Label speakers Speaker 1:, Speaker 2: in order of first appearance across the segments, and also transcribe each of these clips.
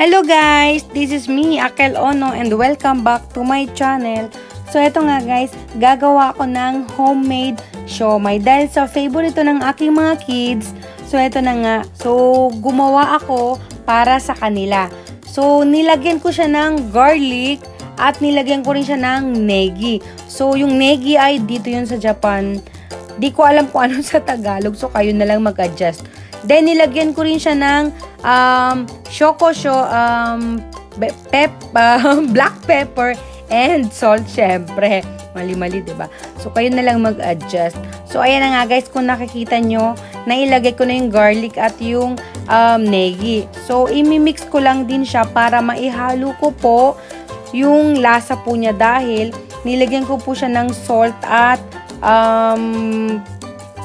Speaker 1: Hello guys! This is me, Akel Ono, and welcome back to my channel. So eto nga guys, gagawa ako ng homemade siomai dahil sa favorite ito ng aking mga kids. So eto na nga, so gumawa ako para sa kanila. So nilagyan ko siya ng garlic at nilagyan ko rin siya ng negi. So yung negi ay dito yun sa Japan. Di ko alam kung ano sa Tagalog, so kayo na lang mag-adjust. Then, nilagyan ko rin siya ng black pepper and salt, syempre. Mali-mali, diba? So, kayo na lang mag-adjust. So, ayan na nga guys, kung nakikita nyo, nailagay ko na yung garlic at yung negi. So, imimix ko lang din siya para maihalo ko po yung lasa po niya dahil nilagyan ko po siya ng salt at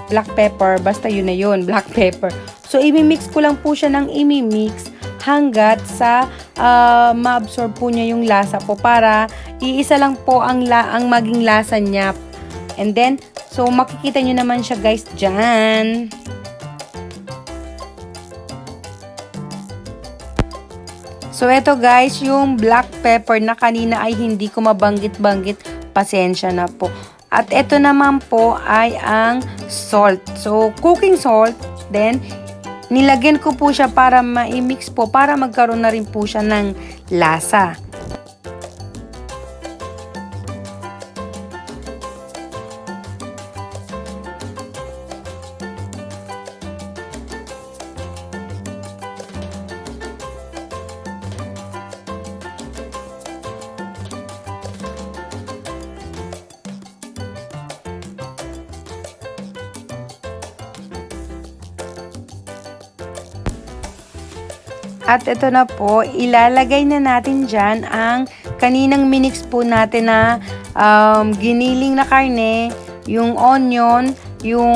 Speaker 1: black pepper, basta yun na yun, black pepper. So, imimix ko lang po siya ng imimix hanggat sa ma-absorb po niya yung lasa po para iisa lang po ang maging lasa niya. And then, so makikita nyo naman siya guys dyan. So, eto guys, yung black pepper na kanina ay hindi ko mabanggit-banggit, pasensya na po. At ito naman po ay ang salt. So, cooking salt. Then, nilagyan ko po siya para ma-mix po, para magkaroon na rin po siya ng lasa. At ito na po, ilalagay na natin dyan ang kaninang minix po natin na giniling na karne, yung onion, yung,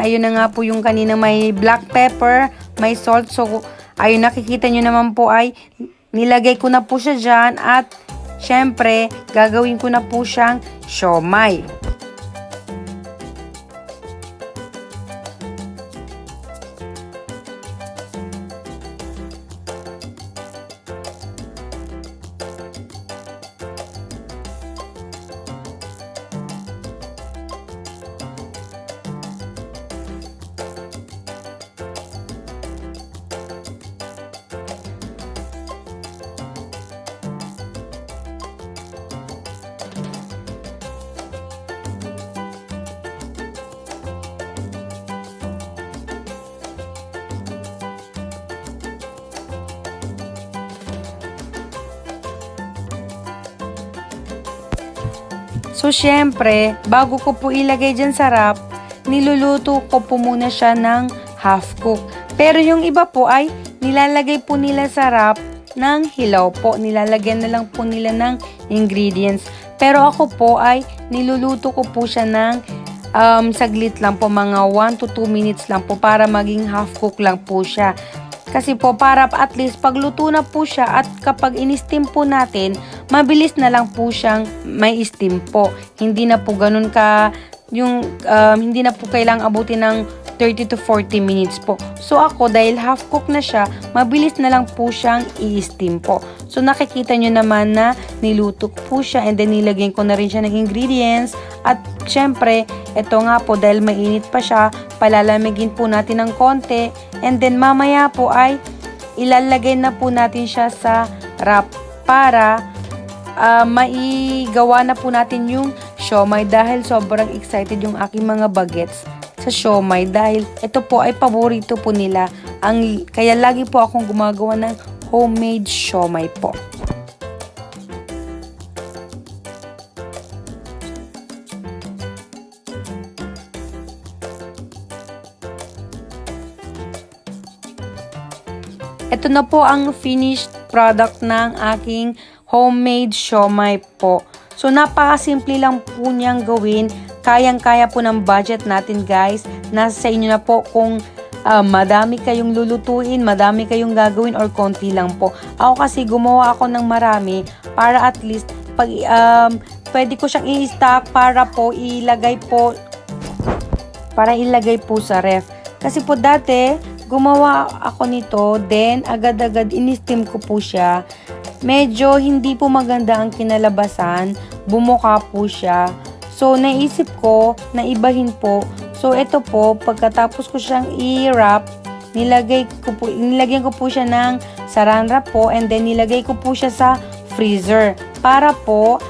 Speaker 1: ayun na nga po yung kaninang may black pepper, may salt. So, ayun nakikita nyo naman po ay nilagay ko na po siya dyan at syempre, gagawin ko na po siyang siomai. So, syempre, bago ko po ilagay dyan sa wrap, niluluto ko po muna siya ng half cook. Pero yung iba po ay nilalagay po nila sa wrap ng hilaw po. Nilalagyan na lang po nila ng ingredients. Pero ako po ay niluluto ko po siya ng saglit lang po, mga 1 to 2 minutes lang po para maging half cook lang po siya. Kasi po para at least pagluto na po siya at kapag in-steam po natin, mabilis na lang po siyang may steam po. Hindi na po ganun ka, hindi na po kailangang abutin ng 30 to 40 minutes po. So ako dahil half cook na siya, mabilis na lang po siyang i-steam po. So nakikita nyo naman na niluto ko po siya and then nilagyan ko na rin siya ng ingredients. At syempre, ito nga po dahil mainit pa siya, palalamigin po natin ng konti. And then mamaya po ay ilalagay na po natin siya sa wrap para maigawa na po natin yung siomai dahil sobrang excited yung aking mga bagets sa siomai dahil ito po ay paborito po nila. Kaya lagi po akong gumagawa ng homemade siomai po. Ito na po ang finished product ng aking homemade siomai po. So, napakasimple lang po niyang gawin. Kayang-kaya po ng budget natin guys. Nasa sa inyo na po kung madami kayong lulutuin, madami kayong gagawin or konti lang po. Ako kasi gumawa ako ng marami para at least pag, pwede ko siyang i-stock para po ilagay po sa ref. Kasi po dati, gumawa ako nito, then agad-agad in-steam ko po siya. Medyo hindi po maganda ang kinalabasan, bumuka po siya. So, naisip ko na ibahin po. So, ito po, pagkatapos ko siyang i-wrap, nilagyan ko po siya ng saran wrap po, and then nilagay ko po siya sa freezer para po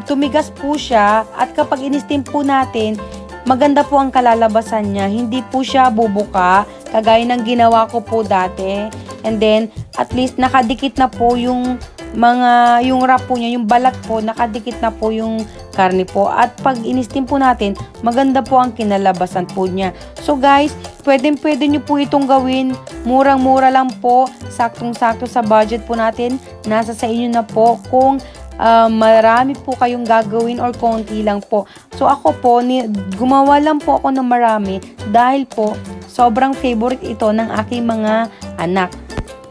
Speaker 1: tumigas po siya, at kapag in-steam po natin, maganda po ang kalalabasan niya. Hindi po siya bubuka, kagaya ng ginawa ko po dati. And then, at least nakadikit na po yung wrap po niya, yung balat po, nakadikit na po yung karne po. At pag in-steam po natin, maganda po ang kinalabasan po niya. So guys, pwede nyo po itong gawin. Murang-mura lang po, saktong-sakto sa budget po natin. Nasa sa inyo na po kung marami po kayong gagawin or konti lang po. So ako po, gumawa lang po ako ng marami dahil po sobrang favorite ito ng aking mga anak.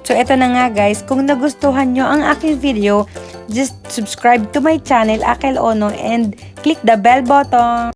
Speaker 1: So eto na nga guys, kung nagustuhan nyo ang aking video, just subscribe to my channel, Akel Ono, and click the bell button.